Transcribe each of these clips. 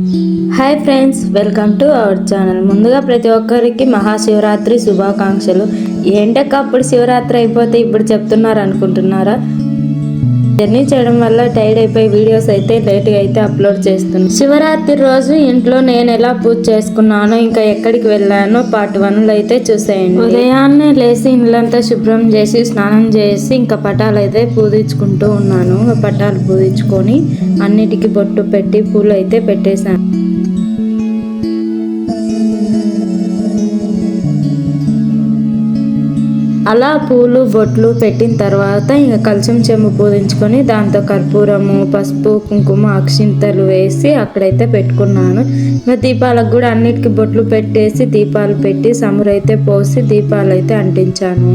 Hi friends, welcome to our channel. ముందుగా ప్రతి ఒక్కరికి మహాశివరాత్రి శుభాకాంక్షలు. ఏంటక్క అప్పుడు శివరాత్రి అయిపోతే ఇప్పుడు చెప్తున్నారు అనుకుంటున్నారా? జర్నీ చేయడం వల్ల టైర్డ్ అయిపోయి వీడియోస్ అయితే లేట్గా అయితే అప్లోడ్ చేస్తున్నాను. శివరాత్రి రోజు ఇంట్లో నేను ఎలా పూజ చేసుకున్నానో, ఇంకా ఎక్కడికి వెళ్ళానో పార్ట్ 1లో అయితే చూసేయండి. ఉదయాన్నే లేచి ఇల్లంతా శుభ్రం చేసి స్నానం చేసి ఇంకా పటాలు అయితే పూజించుకుంటూ ఉన్నాను. పటాలు పూజించుకొని అన్నిటికీ బొట్టు పెట్టి పూలు అయితే పెట్టేశాను. అలా పూలు బొట్లు పెట్టిన తర్వాత ఇంకా కలశం చెంబు పూజించుకొని దాంతో కర్పూరము, పసుపు, కుంకుమ, అక్షింతలు వేసి అక్కడైతే పెట్టుకున్నాను. ఇంకా దీపాలకు కూడా అన్నిటికీ బొట్లు పెట్టేసి దీపాలు పెట్టి సమురైతే పోసి దీపాలు అయితే అంటించాను.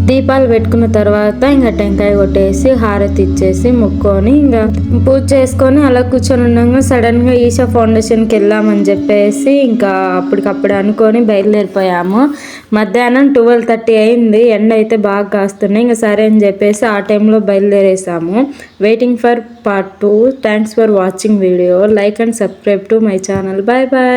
దీపాలు పెట్టుకున్న తర్వాత ఇంకా టెంకాయ కొట్టేసి హారతి ఇచ్చేసి మొక్కొని ఇంకా పూజ చేసుకొని అలా కూర్చొని ఉండగా సడన్గా ఈషా ఫౌండేషన్కి వెళ్దామని చెప్పేసి ఇంకా అప్పటికప్పుడు అనుకొని బయలుదేరిపోయాము. మధ్యాహ్నం 12:30 అయింది. ఎండ అయితే బాగా కాస్తున్నాయి. ఇంకా సరే అని చెప్పేసి ఆ టైంలో బయలుదేరేసాము. Waiting for part 2. Thanks for watching video. Like and subscribe to my channel. Bye bye.